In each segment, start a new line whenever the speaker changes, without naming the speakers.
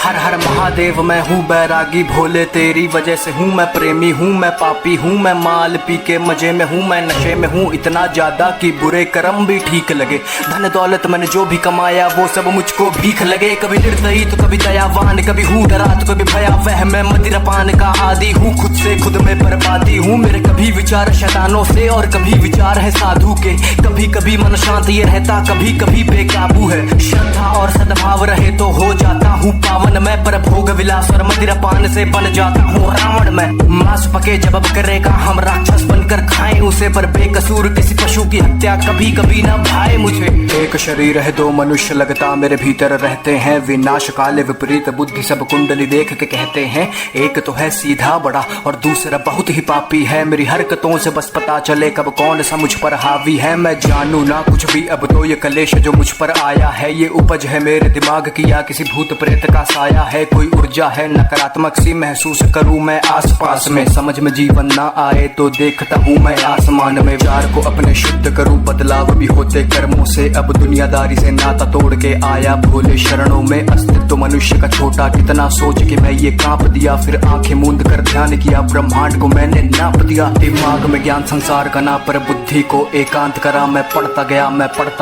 हर हर महादेव मैं हूँ बैरागी भोले, तेरी वजह से हूँ मैं प्रेमी, हूँ मैं पापी, हूँ मैं माल पी के मजे में हूँ, मैं नशे में हूँ इतना ज्यादा कि बुरे कर्म भी ठीक लगे। धन दौलत मैंने जो भी कमाया वो सब मुझको भीख लगे। कभी निर्दयी तो कभी दयावान, कभी हूँ डरा तो कभी भयावह, मैं मदिरापान का आदि हूँ, खुद से खुद में बर्बादी हूँ। मेरे कभी विचार शैतानों से और कभी विचार है साधु के, कभी कभी मन शांत ये रहता, कभी कभी बेकाबू है। श्रद्धा और सद्भाव रहे तो हो जाता हूँ पावन मैं, पर भोग विलास और मदिरापान से बन जाता हूँ रावण मैं। मांस पके जब करेगा हम राक्षस बनकर खाएं उसे, पर बेकसूर किसी पशु की हत्या कभी कभी ना भाए मुझे। एक शरीर है दो मनुष्य लगता मेरे भीतर रहते हैं, विनाश काले विपरीत बुद्धि सब कुंडली देख के कहते हैं। एक तो है सीधा बड़ा और दूसरा बहुत ही पापी है, मेरी हरकतों से बस पता चले कब कौन सा मुझ पर हावी है। मैं जानू ना कुछ भी अब तो ये कलेश जो मुझ पर आया है, ये उपज है मेरे दिमाग की या किसी भूत प्रेत का साया है। कोई ऊर्जा है नकारात्मक सी महसूस करूं मैं आसपास में, समझ में जीवन ना आए तो देखता हूँ मैं आसमान में। विचार को अपने शुद्ध करूं बदलाव भी होते कर्मों से, अब दुनियादारी से नाता तोड़ के आया भोले शरणों में। अस्तित्व मनुष्य का छोटा कितना सोच के मैं ये कांप दिया, फिर आंखें मूंद कर ध्यान किया ब्रह्मांड को मैंने नाप दिया। दिमाग में ज्ञान संसार का ना, पर बुद्धि को एकांत करा। मैं पढ़ता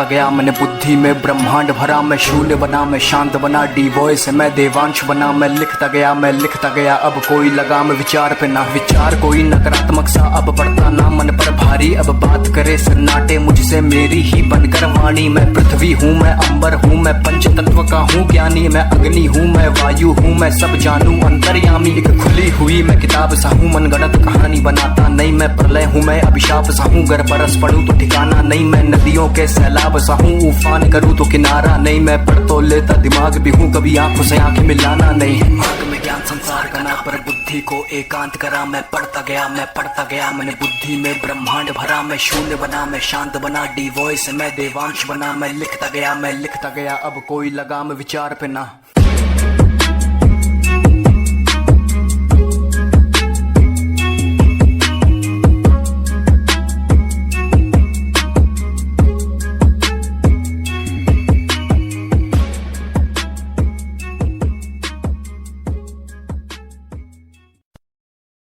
गया मैंने बुद्धि में ब्रह्मांड भरा। मैं शून्य बना मैं शांत बना, डी वॉइस मैं देवांश बना। मैं लिखता गया अब कोई लगाम विचार पे ना, विचार कोई नकारात्मक सा अब पड़ता ना मन पर भारी। अब बात करे सन्नाटे मुझसे मेरी ही बनकर वाणी। मैं पृथ्वी हूँ मैं अंबर हूँ मैं पंच तत्व का हूँ ज्ञानी। मैं अग्नि हूँ मैं वायु हूँ मैं सब जानू अंतर्यामी। एक खुली हुई मैं किताब सा हूँ, मनगढ़ंत कहानी बनाता नहीं। मैं प्रलय हूँ मैं अभिशाप सा हूँ, गर बरस पड़ूं तो ठिकाना नहीं। मैं नदियों के सैलाब सा हूँ, उफान करूँ तो किनारा नहीं। मैं पढ़ तो लेता दिमाग भी हूँ, कभी आंखों से आंखें मिलाना नहीं। दिमाग में ज्ञान संसार का ना, पर बुद्धि को एकांत करा। मैं पढ़ता गया मैंने बुद्धि में ब्रह्मांड भरा। मैं शून्य बना मैं शांत बना, डी वॉइस मैं देवांश बना। मैं लिखता गया अब कोई लगाम विचार पे ना।